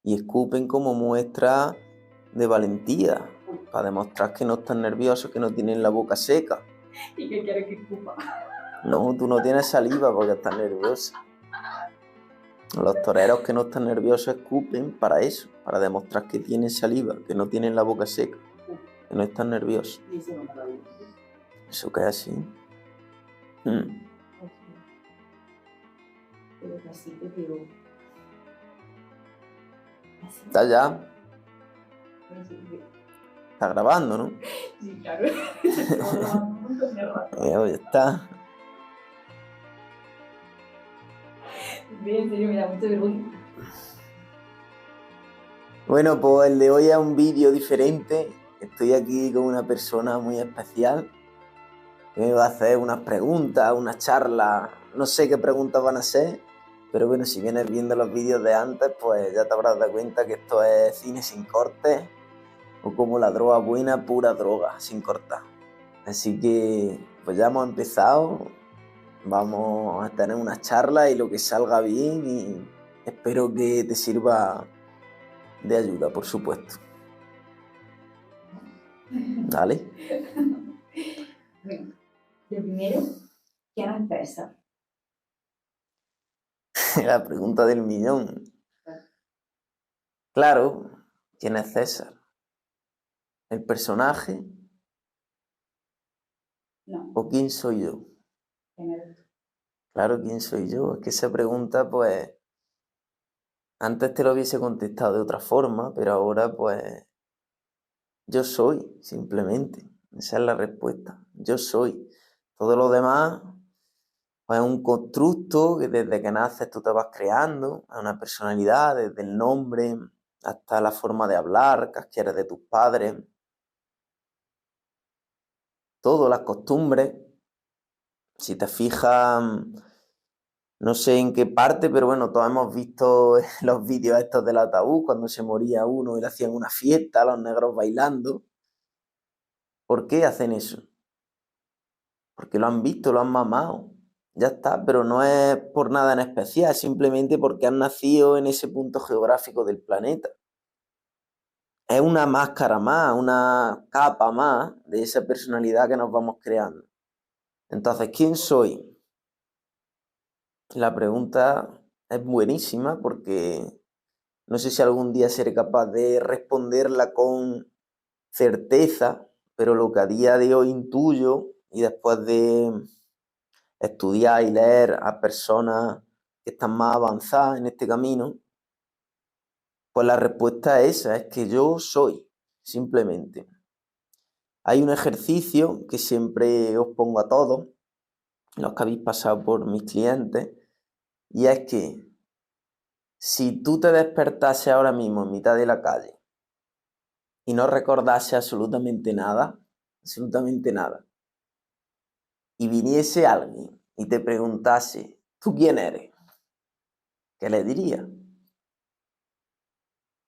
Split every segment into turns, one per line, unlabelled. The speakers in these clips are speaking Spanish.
y escupen como muestra de valentía, para demostrar que no están nerviosos, que no tienen la boca seca.
¿Y qué quieres que escupa?
No, tú no tienes saliva porque estás nerviosa. Los toreros que no están nerviosos escupen para eso, para demostrar que tienen saliva, que no tienen la boca seca, que no están nerviosos.
Y eso no me lo digo.
Eso que es así.
Pero casi te digo. Así.
¿Está ya?
Pero sí,
Está grabando, ¿no?
sí, claro.
Ya está.
En serio, me da mucha vergüenza.
Bueno, pues el de hoy es un vídeo diferente. Estoy aquí con una persona muy especial que me va a hacer unas preguntas, una charla. No sé qué preguntas van a ser, pero bueno, si vienes viendo los vídeos de antes, pues ya te habrás dado cuenta que esto es cine sin cortes, o como la droga buena, pura droga, sin cortar. Así que pues ya hemos empezado, vamos a tener una charla y lo que salga bien, y espero que te sirva de ayuda, por supuesto. ¿Vale?
Bueno, lo primero, ¿quién es César?
La pregunta del millón. Claro, ¿quién es César? ¿El personaje
No,
o quién soy yo?
¿quién eres tú?
Claro, ¿quién soy yo? Es que esa pregunta, pues, antes te lo hubiese contestado de otra forma, pero ahora, pues, yo soy, simplemente. Esa es la respuesta. Yo soy. Todo lo demás, pues, es un constructo que desde que naces tú te vas creando, es una personalidad, desde el nombre hasta la forma de hablar que adquieres de tus padres, todo, las costumbres. Si te fijas, no sé en qué parte, pero bueno, todos hemos visto los vídeos estos del ataúd, cuando se moría uno y le hacían una fiesta, los negros bailando. ¿Por qué hacen eso? Porque lo han visto, lo han mamado. Ya está, pero no es por nada en especial, es simplemente porque han nacido en ese punto geográfico del planeta. Es una máscara más, una capa más de esa personalidad que nos vamos creando. Entonces, ¿quién soy? La pregunta es buenísima porque no sé si algún día seré capaz de responderla con certeza, pero lo que a día de hoy intuyo, y después de estudiar y leer a personas que están más avanzadas en este camino, pues la respuesta es esa, es que yo soy, simplemente. Hay un ejercicio que siempre os pongo a todos, los que habéis pasado por mis clientes, y es que si tú te despertases ahora mismo en mitad de la calle y no recordase absolutamente nada, y viniese alguien y te preguntase, ¿tú quién eres? ¿Qué le dirías?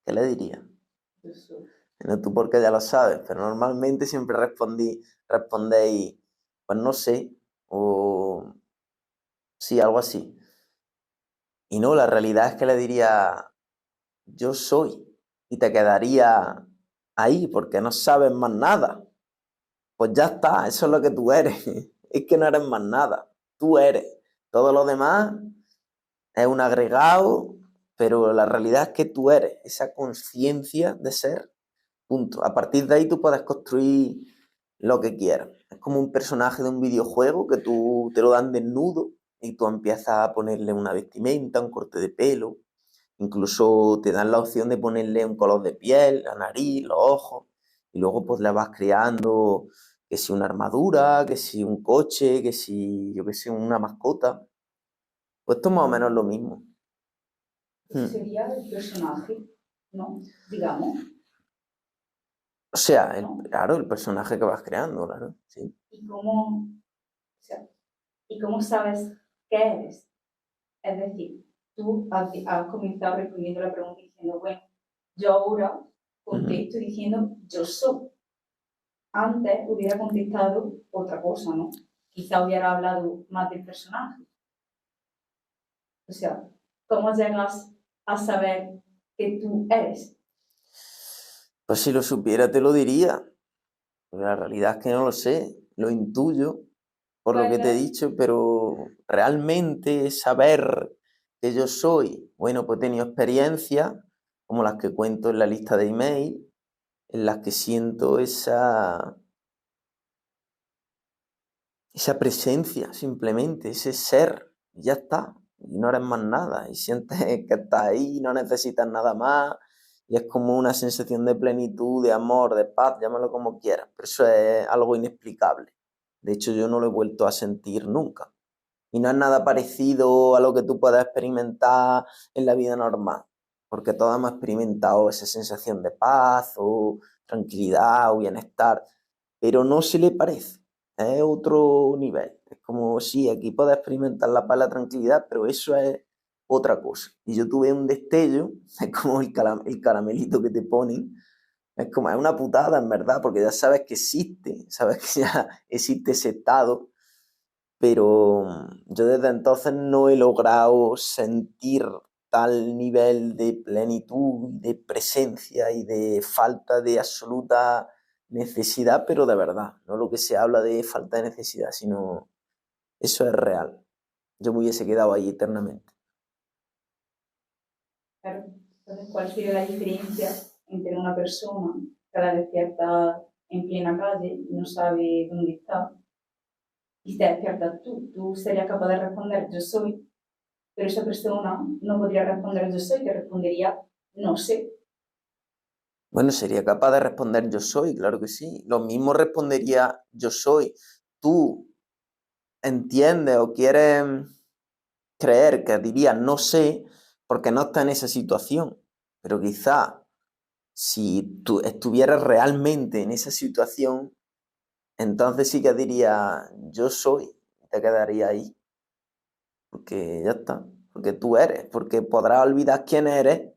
¿Qué le dirías?
Yo soy.
No tú porque ya lo sabes, pero normalmente siempre respondéis, pues no sé, o sí, algo así. Y no, la realidad es que le diría, yo soy, y te quedaría ahí porque no sabes más nada. Pues ya está, eso es lo que tú eres. Es que no eres más nada, tú eres. Todo lo demás es un agregado, pero la realidad es que tú eres esa conciencia de ser, punto. A partir de ahí tú puedes construir lo que quieras. Es como un personaje de un videojuego que tú te lo dan desnudo y tú empiezas a ponerle una vestimenta, un corte de pelo, incluso te dan la opción de ponerle un color de piel, la nariz, los ojos, y luego pues le vas creando que si una armadura, que si un coche, que si, yo que sé, una mascota. Pues esto es más o menos lo mismo.
Eso sería el personaje, ¿no? Digamos.
O sea,
¿No?
claro, el personaje que vas creando, claro, sí.
¿Y cómo sabes qué eres? Es decir, tú has comenzado respondiendo la pregunta diciendo, bueno, yo ahora contesto diciendo yo soy. Antes hubiera contestado otra cosa, ¿no? Quizá hubiera hablado más del personaje. O sea, ¿cómo llegas a saber que tú eres?
Pues si lo supiera te lo diría, pero la realidad es que no lo sé, lo intuyo por lo que te he
Bueno,
dicho, pero realmente saber que yo soy, bueno, pues he tenido experiencias como las que cuento en la lista de email, en las que siento esa presencia, simplemente, ese ser, y ya está, y no eres más nada, y sientes que estás ahí, no necesitas nada más, y es como una sensación de plenitud, de amor, de paz, llámalo como quieras, pero eso es algo inexplicable. De hecho, yo no lo he vuelto a sentir nunca. Y no es nada parecido a lo que tú puedas experimentar en la vida normal, porque todos hemos experimentado esa sensación de paz o tranquilidad o bienestar, pero no se le parece, es otro nivel. Es como, sí, aquí puedes experimentar la paz, la tranquilidad, pero eso es otra cosa. Y yo tuve un destello, es como el caramelito que te ponen, es como, es una putada en verdad, porque ya sabes que existe, sabes que ya existe ese estado, pero yo desde entonces no he logrado sentir tal nivel de plenitud, de presencia y de falta de absoluta necesidad, pero de verdad, no lo que se habla de falta de necesidad, sino eso es real. Yo me hubiese quedado ahí eternamente.
claro. Entonces, ¿cuál sería la diferencia entre una persona que la despierta en plena calle y no sabe dónde está y te despiertas tú? Tú serías capaz de responder yo soy, pero esa persona no podría responder yo soy, te respondería no sé.
Bueno, sería capaz de responder yo soy, claro que sí. Lo mismo respondería yo soy. Tú entiendes o quieres creer que diría no sé porque no está en esa situación, pero quizá si tú estuvieras realmente en esa situación, entonces sí que diría yo soy, y te quedaría ahí, porque ya está, porque tú eres, porque podrás olvidar quién eres,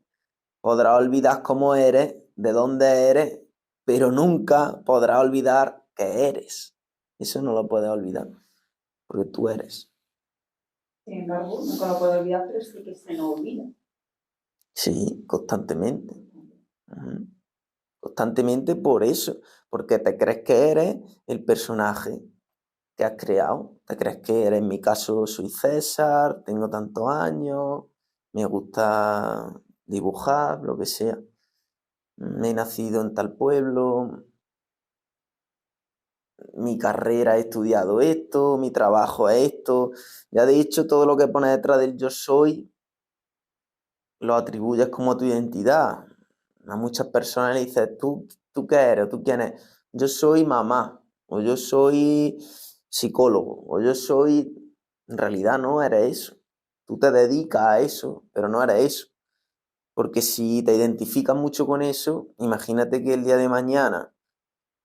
podrás olvidar cómo eres, de dónde eres, pero nunca podrás olvidar que eres. Eso no lo puedes olvidar, porque tú eres.
Sin embargo, nunca lo puedo olvidar, pero sí que se nos olvida.
Sí, constantemente. Ujú. Constantemente por eso, porque te crees que eres el personaje que has creado, te crees que eres, en mi caso soy César, tengo tantos años, me gusta dibujar, lo que sea, he nacido en tal pueblo, mi carrera he estudiado esto, mi trabajo es esto, ya de hecho todo lo que pone detrás del yo soy lo atribuyes como tu identidad. A muchas personas le dices, ¿tú qué eres? ¿Tú quién eres? Yo soy mamá, o yo soy psicólogo, o yo soy... En realidad no eres eso. Tú te dedicas a eso, pero no eres eso. Porque si te identificas mucho con eso, imagínate que el día de mañana,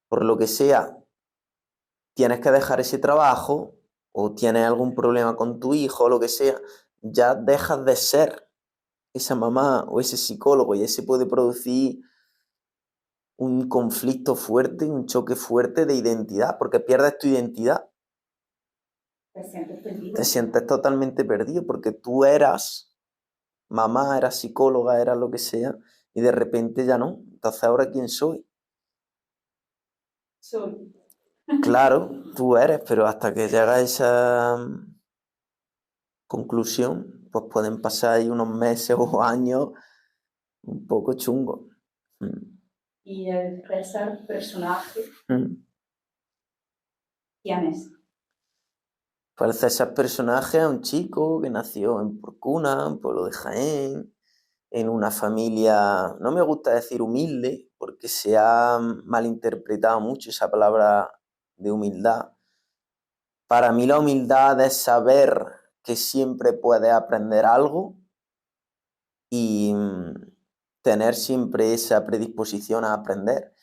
por lo que sea, tienes que dejar ese trabajo o tienes algún problema con tu hijo o lo que sea, ya dejas de ser esa mamá o ese psicólogo y ese puede producir un conflicto fuerte, un choque fuerte de identidad, porque pierdes tu identidad,
Te sientes perdido.
te sientes totalmente perdido porque tú eras mamá, eras psicóloga, eras lo que sea, y de repente ya no. Entonces, ¿ahora quién soy?
Soy.
Claro, tú eres, pero hasta que llega a esa conclusión, pues pueden pasar ahí unos meses o años un poco chungos. Mm.
Y el César personaje,
Mm.
¿quién es?
Parece ese personaje a un chico que nació en Porcuna, un pueblo de Jaén, en una familia, no me gusta decir humilde, porque se ha malinterpretado mucho esa palabra de humildad. Para mí la humildad es saber que siempre puedes aprender algo y tener siempre esa predisposición a aprender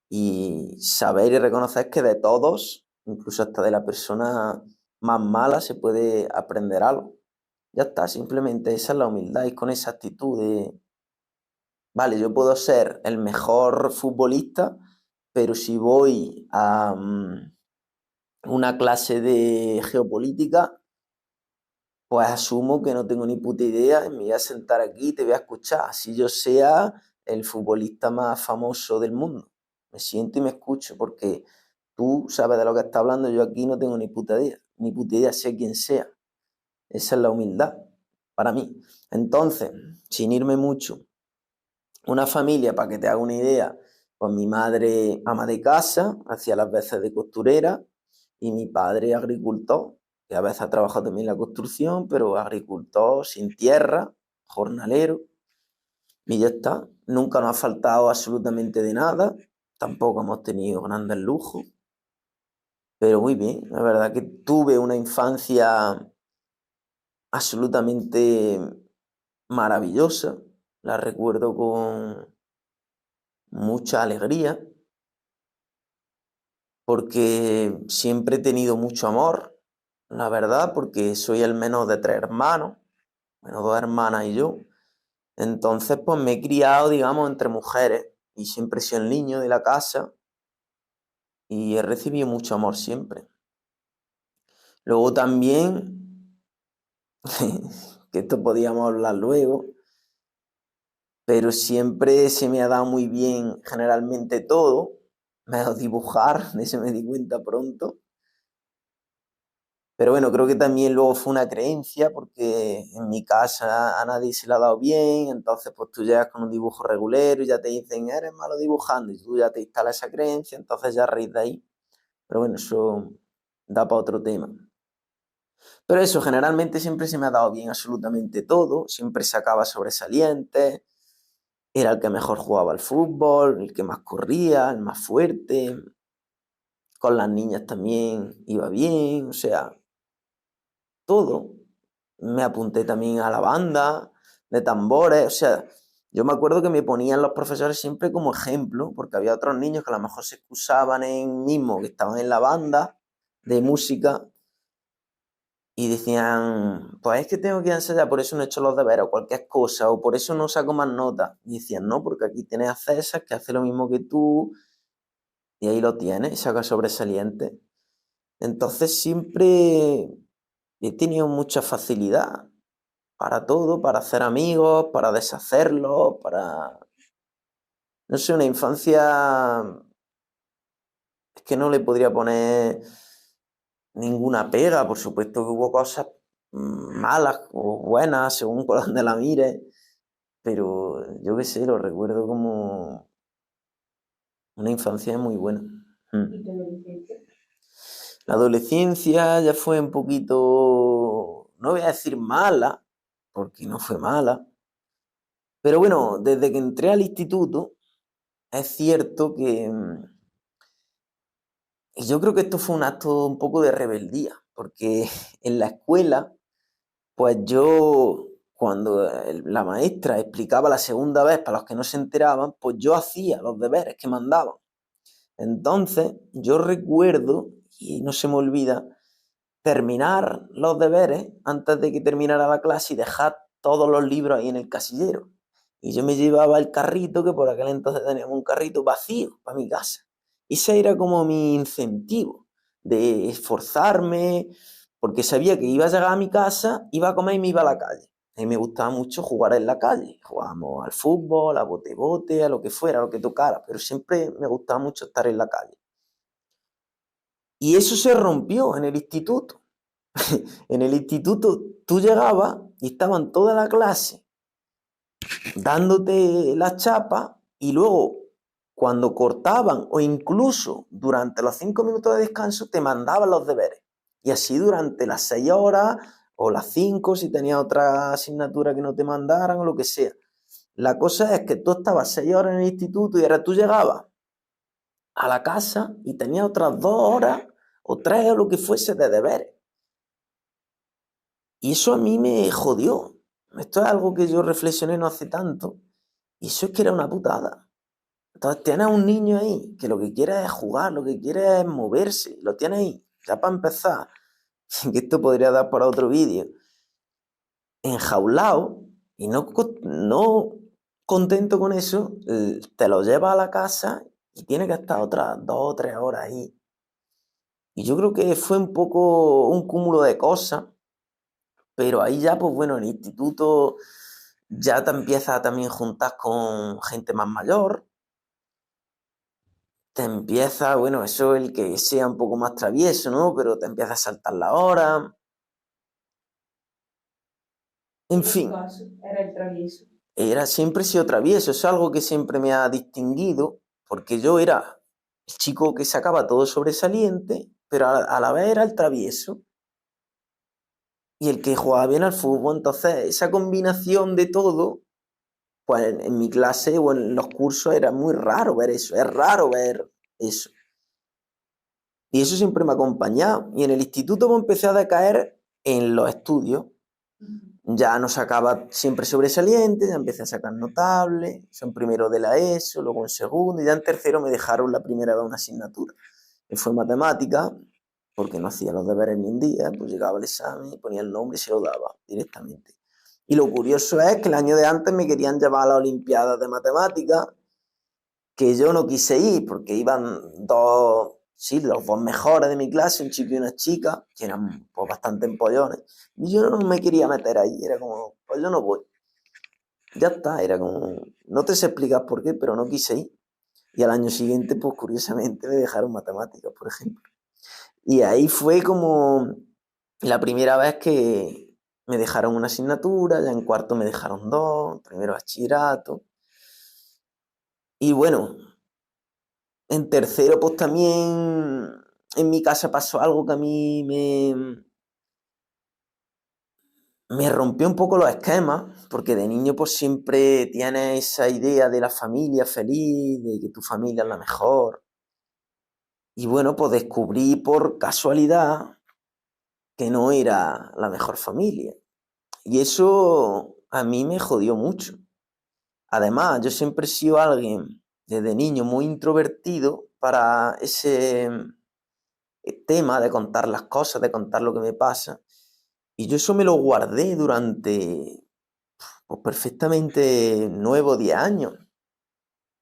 y saber y reconocer que de todos, incluso hasta de la persona más mala, se puede aprender algo. Ya está, simplemente esa es la humildad y con esa actitud de, vale, yo puedo ser el mejor futbolista, pero si voy a una clase de geopolítica, pues asumo que no tengo ni puta idea y me voy a sentar aquí y te voy a escuchar. Así yo sea el futbolista más famoso del mundo. Me siento y me escucho porque tú sabes de lo que estás hablando, yo aquí no tengo ni puta idea, sé quién sea. Esa es la humildad para mí. Entonces, sin irme mucho, una familia, para que te haga una idea, pues mi madre ama de casa, hacía las veces de costurera, y mi padre agricultor, que a veces ha trabajado también en la construcción, pero agricultor sin tierra, jornalero, y ya está. Nunca nos ha faltado absolutamente de nada, tampoco hemos tenido grandes lujos, pero muy bien. La verdad que tuve una infancia absolutamente maravillosa, la recuerdo con mucha alegría, porque siempre he tenido mucho amor, la verdad, porque soy el menor de 3 hermanos, bueno, 2 hermanas y yo. Entonces, pues me he criado, digamos, entre mujeres y siempre he sido el niño de la casa y he recibido mucho amor siempre. Luego también, que esto podíamos hablar luego, pero siempre se me ha dado muy bien generalmente todo. Me ha dado dibujar, de eso me di cuenta pronto. Pero bueno, creo que también luego fue una creencia porque en mi casa a nadie se le ha dado bien, entonces pues tú llegas con un dibujo regulero y ya te dicen, eres malo dibujando y tú ya te instalas esa creencia, entonces ya a raíz de ahí. Pero bueno, eso da para otro tema. Pero eso, generalmente siempre se me ha dado bien absolutamente todo, siempre sacaba sobresalientes, era el que mejor jugaba al fútbol, el que más corría, el más fuerte, con las niñas también iba bien, o sea, todo. Me apunté también a la banda de tambores, o sea, yo me acuerdo que me ponían los profesores siempre como ejemplo, porque había otros niños que a lo mejor se excusaban en mismo, que estaban en la banda de música y decían, pues es que tengo que ensayar, por eso no he hecho los deberes o cualquier cosa, o por eso no saco más notas. Y decían, no, porque aquí tienes a César que hace lo mismo que tú, y ahí lo tienes, y saca sobresaliente. Entonces siempre he tenido mucha facilidad para todo, para hacer amigos, para deshacerlos, para... No sé, una infancia... Es que no le podría poner ninguna pega, por supuesto que hubo cosas malas o buenas, según por donde la mires, pero yo qué sé, lo recuerdo como una infancia muy buena.
¿Y tu adolescencia?
La adolescencia ya fue un poquito, no voy a decir mala, porque no fue mala, pero bueno, desde que entré al instituto, es cierto que y yo creo que esto fue un acto un poco de rebeldía, porque en la escuela, pues yo, cuando la maestra explicaba la segunda vez para los que no se enteraban, pues yo hacía los deberes que mandaban. Entonces, yo recuerdo, y no se me olvida, terminar los deberes antes de que terminara la clase y dejar todos los libros ahí en el casillero. Y yo me llevaba el carrito, que por aquel entonces teníamos un carrito vacío para mi casa. Y ese era como mi incentivo de esforzarme, porque sabía que iba a llegar a mi casa, iba a comer y me iba a la calle. A mí me gustaba mucho jugar en la calle. Jugábamos al fútbol, a bote-bote, a lo que fuera, a lo que tocara, pero siempre me gustaba mucho estar en la calle. Y eso se rompió en el instituto. En el instituto tú llegabas y estaban toda la clase dándote la chapa y luego cuando cortaban o incluso durante los 5 minutos de descanso te mandaban los deberes. Y así durante las 6 horas o las 5 si tenías otra asignatura que no te mandaran o lo que sea. La cosa es que tú estabas 6 horas en el instituto y ahora tú llegabas a la casa y tenías otras 2 horas o 3 o lo que fuese de deberes. Y eso a mí me jodió. Esto es algo que yo reflexioné no hace tanto. Y eso es que era una putada. Entonces tienes a un niño ahí que lo que quiere es jugar, lo que quiere es moverse. Lo tienes ahí. Ya para empezar, que esto podría dar para otro vídeo. Enjaulado y no contento con eso, te lo llevas a la casa y tiene que estar otras 2 o 3 horas ahí. Y yo creo que fue un poco un cúmulo de cosas Pero ahí ya, pues bueno, en el instituto ya te empiezas a también juntar con gente más mayor, te empieza, bueno, eso el que sea un poco más travieso, ¿no? Pero te empieza a saltar la hora. En
En tu
fin,
caso, era el travieso.
siempre he sido travieso, es algo que siempre me ha distinguido, porque yo era el chico que sacaba todo sobresaliente, pero a la vez era el travieso y el que jugaba bien al fútbol. Entonces, esa combinación de todo, pues en mi clase o en los cursos era muy raro ver eso, es raro ver eso. Y eso siempre me ha acompañado. Y en el instituto me empecé a decaer en los estudios. Ya no sacaba siempre sobresaliente, ya empecé a sacar notables, en primero de la ESO, luego en segundo, y ya en tercero me dejaron la primera vez una asignatura, que fue matemática, porque no hacía los deberes ni un día, pues llegaba el examen, ponía el nombre y se lo daba directamente. Y lo curioso es que el año de antes me querían llevar a las Olimpiadas de Matemáticas, que yo no quise ir, porque iban dos, sí, los dos mejores de mi clase, un chico y una chica, que eran pues, bastante empollones, y yo no me quería meter ahí, era como, pues yo no voy. Ya está, era como, no te sé explicar por qué, pero no quise ir. Y al año siguiente, pues curiosamente, me dejaron matemáticas, por ejemplo. Y ahí fue como la primera vez que me dejaron una asignatura, ya en cuarto me dejaron dos, primero bachillerato. Y bueno, en tercero, pues también en mi casa pasó algo que a mí me rompió un poco los esquemas, porque de niño pues siempre tienes esa idea de la familia feliz, de que tu familia es la mejor. Y bueno, pues descubrí por casualidad que no era la mejor familia. Y eso a mí me jodió mucho. Además, yo siempre he sido alguien desde niño muy introvertido para ese tema de contar las cosas, de contar lo que me pasa. Y yo eso me lo guardé durante pues, perfectamente 9 o 10 años,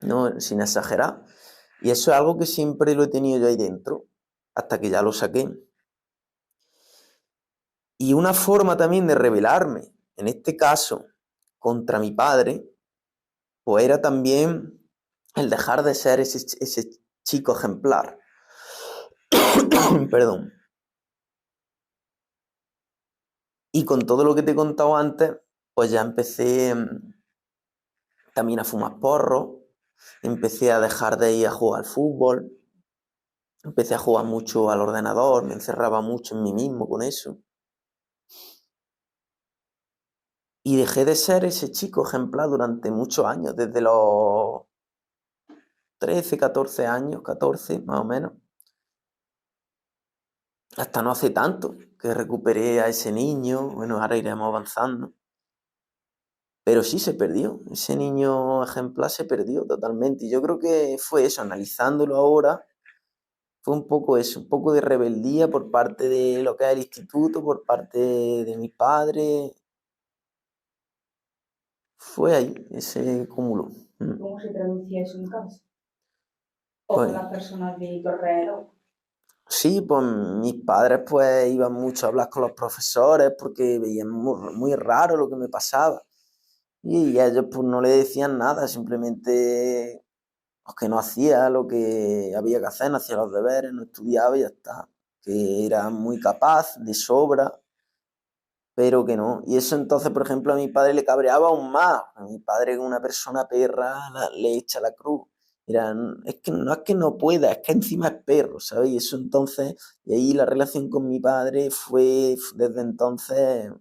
no, sin exagerar. Y eso es algo que siempre lo he tenido yo ahí dentro, hasta que ya lo saqué. Y una forma también de rebelarme, en este caso, contra mi padre, pues era también el dejar de ser ese chico ejemplar. Perdón. Y con todo lo que te he contado antes, pues ya empecé también a fumar porro, empecé a dejar de ir a jugar al fútbol, empecé a jugar mucho al ordenador, me encerraba mucho en mí mismo con eso. Y dejé de ser ese chico ejemplar durante muchos años, desde los 13, 14 años, 14 más o menos, hasta no hace tanto que recuperé a ese niño. Bueno, ahora iremos avanzando. Pero sí se perdió, ese niño ejemplar se perdió totalmente. Y yo creo que fue eso, analizándolo ahora, fue un poco eso, un poco de rebeldía por parte de lo que es el instituto, por parte de mi padre. Fue ahí, ese cúmulo.
¿Cómo se traducía eso en casa? O con
Pues
las personas de tu alrededor.
sí, pues mis padres pues iban mucho a hablar con los profesores porque veían muy raro lo que me pasaba. Y ellos pues no le decían nada, simplemente pues, que no hacía lo que había que hacer, no hacía los deberes, no estudiaba y ya está. Que era muy capaz, de sobra, pero que no. Y eso entonces, por ejemplo, a mi padre le cabreaba aún más. A mi padre, que es una persona perra, le echa la cruz. Era, es que no pueda, es que encima es perro, ¿sabes? Y eso entonces, y ahí la relación con mi padre fue desde entonces.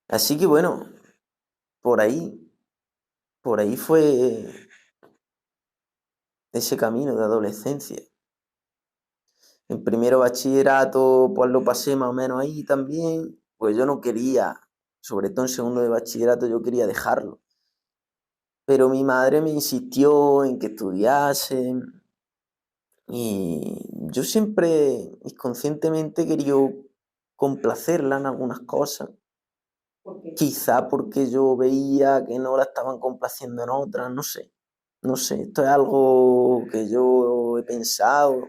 Así que bueno, por ahí, por ahí fue ese camino de adolescencia. En primero bachillerato, pues lo pasé más o menos ahí también, pues yo no quería, sobre todo en segundo de bachillerato, yo quería dejarlo. Pero mi madre me insistió en que estudiase y yo siempre inconscientemente quería complacerla en algunas cosas.
¿Por qué?
Quizá porque yo veía que no la estaban complaciendo en otras, no sé. No sé, esto es algo que yo he pensado.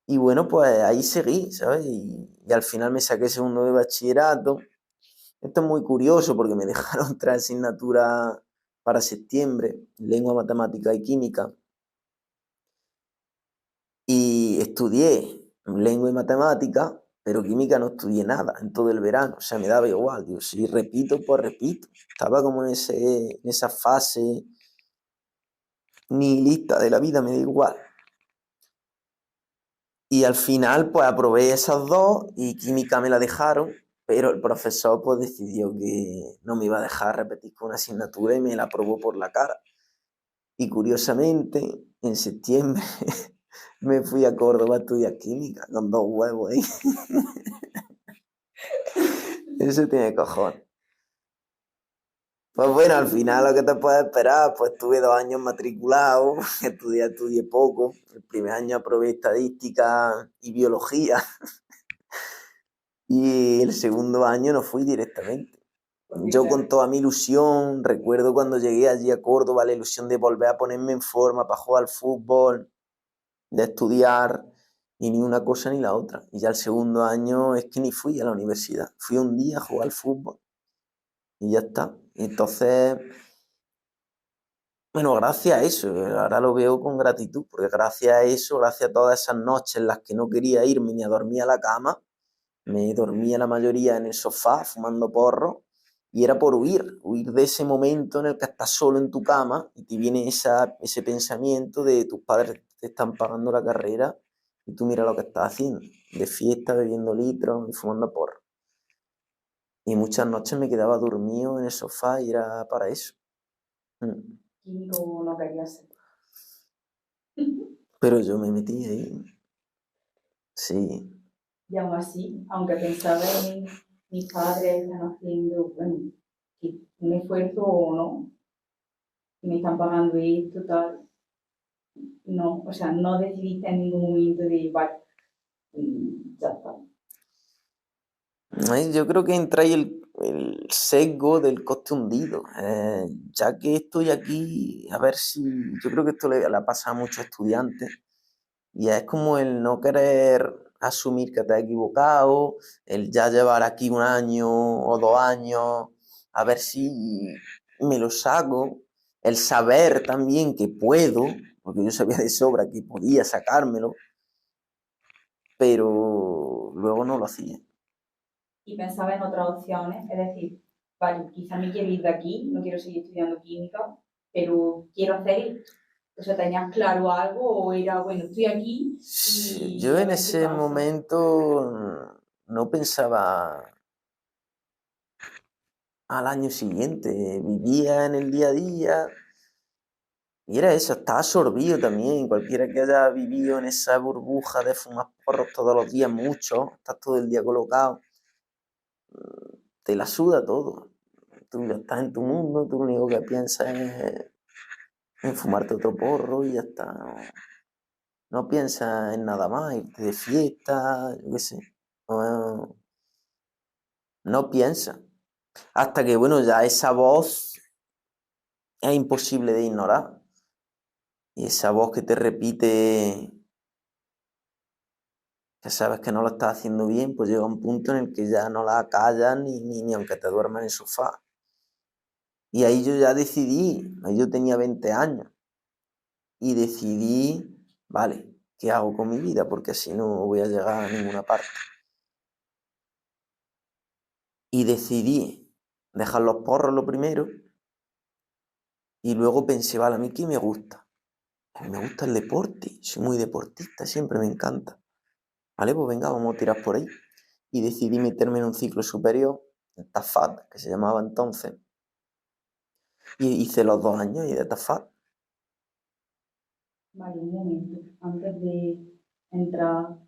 Y bueno, pues ahí seguí, ¿sabes? Y al final me saqué segundo de bachillerato. Esto es muy curioso porque me dejaron 3 asignaturas para septiembre, lengua, matemática y química. Y estudié lengua y matemática, pero química no estudié nada en todo el verano. O sea, me daba igual. Digo, si repito, pues repito. Estaba como en esa fase nihilista de la vida, me da igual. Y al final, pues aprobé esas dos y química me la dejaron, pero el profesor pues decidió que no me iba a dejar repetir con una asignatura y me la aprobó por la cara. Y curiosamente, en septiembre me fui a Córdoba a estudiar química con 2 huevos ahí. Eso tiene cojones. Pues bueno, al final lo que te puedes esperar, pues tuve 2 años matriculado, estudié poco. El primer año aprobé estadística y biología y el segundo año no fui directamente. Yo con toda mi ilusión, recuerdo cuando llegué allí a Córdoba, la ilusión de volver a ponerme en forma para jugar al fútbol, de estudiar, y ni una cosa ni la otra. Y ya el segundo año es que ni fui a la universidad. Fui un día a jugar al fútbol y ya está. Entonces, bueno, gracias a eso, ahora lo veo con gratitud, porque gracias a eso, gracias a todas esas noches en las que no quería irme ni a dormir a la cama, me dormía la mayoría en el sofá fumando porro y era por huir de ese momento en el que estás solo en tu cama y te viene ese pensamiento de tus padres te están pagando la carrera y tú mira lo que estás haciendo, de fiesta, bebiendo litros y fumando porro. Y muchas noches me quedaba dormido en el sofá y era para eso.
Químico no quería ser.
Pero yo me metí ahí. Sí.
Y aún así, aunque pensaba en mis padres están haciendo, bueno, un esfuerzo o no, y me están pagando esto, tal, no, o sea, no decidiste en ningún momento de, vale, ya está.
Yo creo que entra ahí el sesgo del coste hundido. Ya que estoy aquí, a ver si. Yo creo que esto le pasa a muchos estudiantes. Y es como el no querer asumir que te has equivocado, el ya llevar aquí 1 año o 2 años, a ver si me lo saco. El saber también que puedo, porque yo sabía de sobra que podía sacármelo, pero luego no lo hacía.
Y pensaba en otras opciones, es decir, vale, quizá me quiero ir de aquí, no quiero seguir estudiando química, pero quiero hacer esto. O sea, ¿tenías claro algo o era, bueno, estoy aquí
Yo
y a
en
ver qué
ese
pasa?
momento no pensaba al año siguiente, vivía en el día a día y era eso, estaba absorbido también. Cualquiera que haya vivido en esa burbuja de fumar porros todos los días mucho, estás todo el día colocado, te la suda todo. Tú ya estás en tu mundo, tú lo único que piensas es en fumarte otro porro y ya está. No piensas en nada más, irte de fiesta, yo qué sé. No, no piensas. Hasta que, bueno, ya esa voz es imposible de ignorar. Y esa voz que te repite que sabes que no lo estás haciendo bien, pues llega un punto en el que ya no la callas ni aunque te duermas en el sofá. Y ahí yo ya decidí, ahí yo tenía 20 años, y decidí, vale, ¿qué hago con mi vida? Porque así no voy a llegar a ninguna parte. Y decidí dejar los porros lo primero, y luego pensé, vale, a mí qué me gusta. Me gusta el deporte, soy muy deportista, siempre me encanta. Vale, pues venga, vamos a tirar por ahí. Y decidí meterme en un ciclo superior, el TAFAT, que se llamaba entonces. Y hice los 2 años y de TAFAT.
Vale, un momento, antes de entrar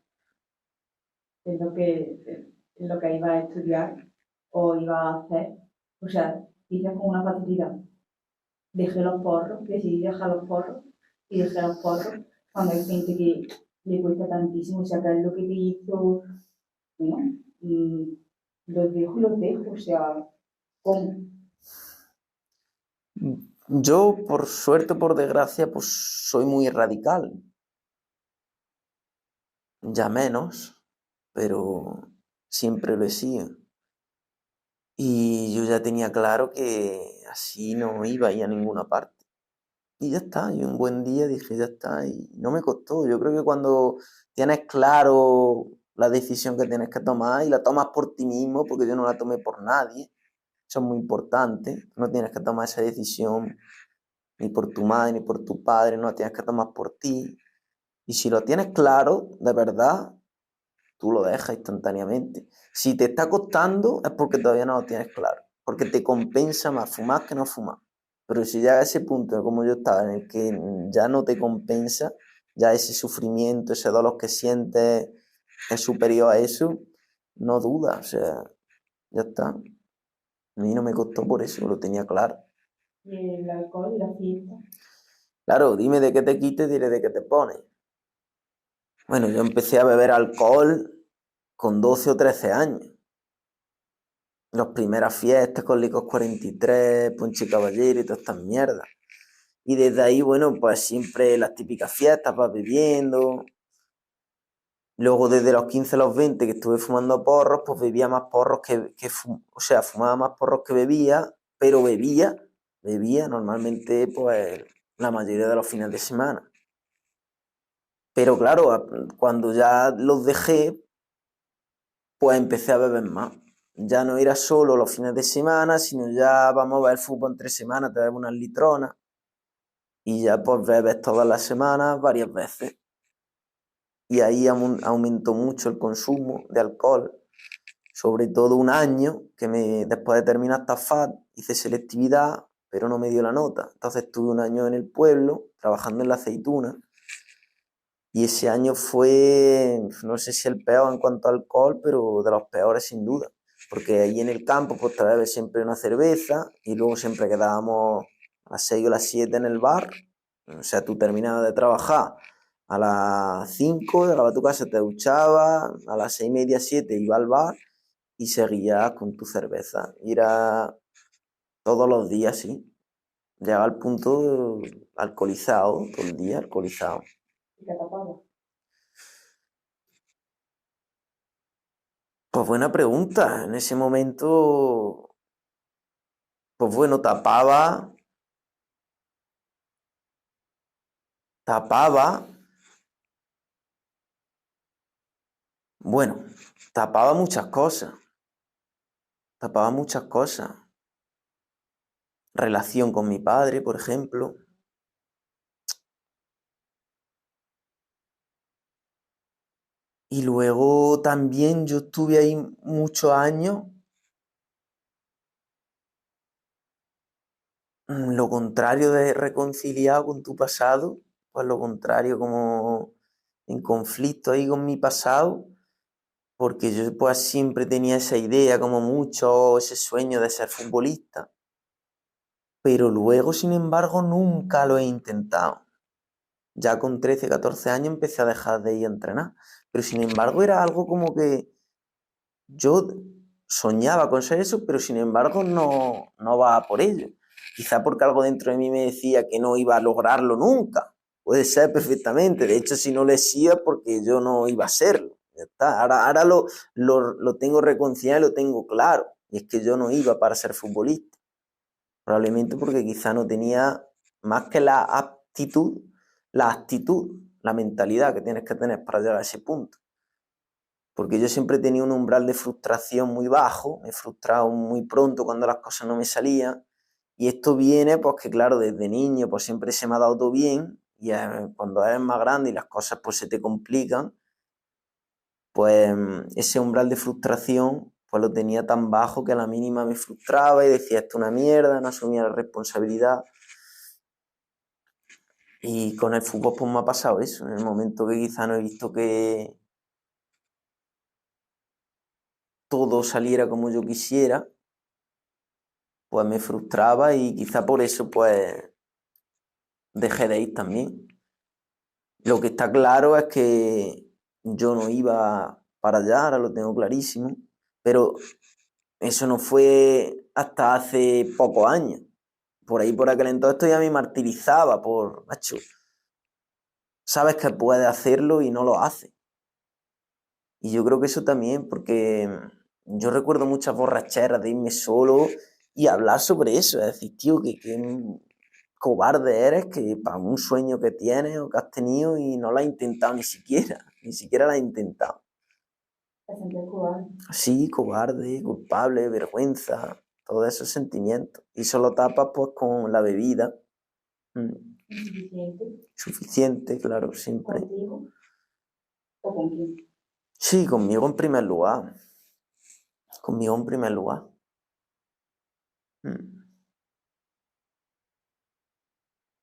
en lo que iba a estudiar o iba a hacer, o sea, dices con una facilidad, dejé los porros, decidí dejar los porros y dejé los porros cuando hay gente que le cuesta tantísimo, o sea, que es lo que te hizo, bueno, los dejo, o sea, ¿cómo?
Yo, por suerte o por desgracia, pues soy muy radical. Ya menos, pero siempre lo he sido. Y yo ya tenía claro que así no iba a ir a ninguna parte. Y ya está, y un buen día dije, ya está, y no me costó. Yo creo que cuando tienes claro la decisión que tienes que tomar y la tomas por ti mismo, porque yo no la tomé por nadie, eso es muy importante, no tienes que tomar esa decisión ni por tu madre ni por tu padre, no la tienes que tomar por ti. Y si lo tienes claro, de verdad, tú lo dejas instantáneamente. Si te está costando es porque todavía no lo tienes claro, porque te compensa más fumar que no fumar. Pero si llega a ese punto, como yo estaba, en el que ya no te compensa, ya ese sufrimiento, ese dolor que sientes es superior a eso, no dudas, o sea, ya está. A mí no me costó por eso, lo tenía claro.
Y el alcohol y la fiesta.
Claro, dime de qué te quites, diré de qué te pones. Bueno, yo empecé a beber alcohol con 12 o 13 años. Las primeras fiestas con Licos 43, Ponche Caballero y todas estas mierdas. Y desde ahí, bueno, pues siempre las típicas fiestas, vas bebiendo. Luego desde los 15 a los 20 que estuve fumando porros, pues bebía más porros o sea, fumaba más porros que bebía, pero bebía normalmente pues la mayoría de los fines de semana. Pero claro, cuando ya los dejé, pues empecé a beber más. Ya no era solo los fines de semana, sino ya vamos a ver fútbol entre semanas, te bebes unas litronas y ya pues bebes todas las semanas varias veces. Y ahí aumentó mucho el consumo de alcohol, sobre todo un año que después de terminar esta FAD hice selectividad, pero no me dio la nota. Entonces estuve un año en el pueblo trabajando en la aceituna y ese año fue, no sé si el peor en cuanto a alcohol, pero de los peores sin duda. Porque allí en el campo pues te bebes siempre una cerveza y luego siempre quedábamos a las 6 o las 7 en el bar. O sea, tú terminabas de trabajar a las 5, llegabas a tu casa, te duchabas, a las 6:30, 7 iba al bar y seguías con tu cerveza. Y era todos los días, sí. Llegaba al punto alcoholizado, todo el día alcoholizado.
Y te tapaba.
Pues buena pregunta. En ese momento, pues bueno, tapaba, bueno, tapaba muchas cosas, tapaba muchas cosas. Relación con mi padre, por ejemplo. Y luego también yo estuve ahí muchos años, lo contrario de reconciliado con tu pasado, pues lo contrario como en conflicto ahí con mi pasado, porque yo pues siempre tenía esa idea como mucho, ese sueño de ser futbolista, pero luego sin embargo nunca lo he intentado. Ya con 13, 14 años empecé a dejar de ir a entrenar, pero sin embargo era algo como que yo soñaba con ser eso, pero sin embargo no va por ello. Quizá porque algo dentro de mí me decía que no iba a lograrlo nunca. Puede ser perfectamente. De hecho, si no lo decía, porque yo no iba a serlo. Ya está. Ahora lo tengo reconciliado y lo tengo claro. Y es que yo no iba para ser futbolista. Probablemente porque quizá no tenía más que la actitud, la mentalidad que tienes que tener para llegar a ese punto. Porque yo siempre he tenido un umbral de frustración muy bajo, me he frustrado muy pronto cuando las cosas no me salían, y esto viene pues que claro, desde niño pues siempre se me ha dado todo bien, y cuando eres más grande y las cosas pues se te complican, pues ese umbral de frustración pues lo tenía tan bajo que a la mínima me frustraba y decía esto es una mierda, no asumía la responsabilidad. Y con el fútbol pues me ha pasado eso, en el momento que quizá no he visto que todo saliera como yo quisiera, pues me frustraba y quizá por eso pues dejé de ir también. Lo que está claro es que yo no iba para allá, ahora lo tengo clarísimo, pero eso no fue hasta hace pocos años. por ahí, por aquel entonces, esto ya me martirizaba por, macho, sabes que puedes hacerlo y no lo haces. Y yo creo que eso también, porque yo recuerdo muchas borracheras de irme solo y hablar sobre eso, es decir, tío, que cobarde eres, que para un sueño que tienes o que has tenido y no lo has intentado ni siquiera lo has intentado.
Te sentías cobarde.
Sí, cobarde, culpable, vergüenza, todos esos sentimientos. Y solo tapas pues con la bebida.
Insuficiente.
Suficiente, claro, siempre.
¿Contigo o con quién?
Sí, conmigo en primer lugar. Conmigo en primer lugar.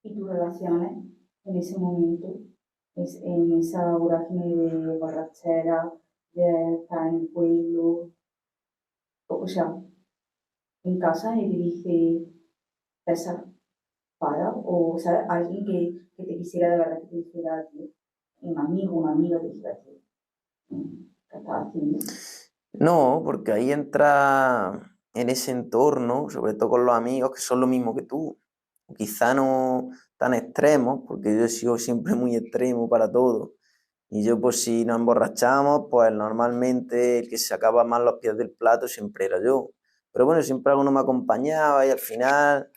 Y tus relaciones en ese momento, en esa vorágine de borrachera, de estar en el pueblo, o sea, en casa y te dice, César, para, o sea, alguien que te quisiera de verdad, que te dijera, tío, un amigo, una amiga, te dijera, tío, ¿qué estás haciendo?
No, porque ahí entra en ese entorno, sobre todo con los amigos que son lo mismo que tú. Quizá no tan extremos, porque yo he sido siempre muy extremo para todo. Y yo, pues si nos emborrachamos, pues normalmente el que sacaba más los pies del plato siempre era yo. Pero bueno, siempre alguno me acompañaba y al final,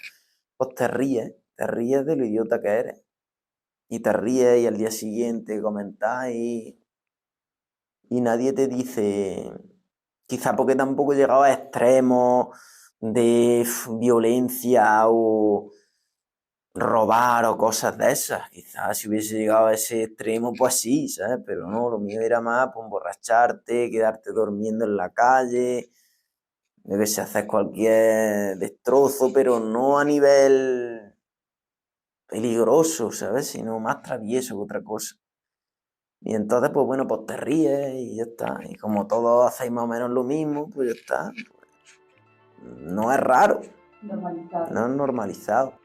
pues te ríes de lo idiota que eres. Y te ríes y al día siguiente comentáis y nadie te dice, quizá porque tampoco he llegado a extremos de violencia o robar o cosas de esas. Quizás si hubiese llegado a ese extremo, pues sí, ¿sabes? Pero no, lo mío era más pues, emborracharte, quedarte durmiendo en la calle, yo que sé, hacer cualquier destrozo, pero no a nivel peligroso, ¿sabes? Sino más travieso que otra cosa. Y entonces, pues bueno, pues te ríes y ya está. Y como todos hacéis más o menos lo mismo, pues ya está. No es raro,
Normalizado.
no es normalizado.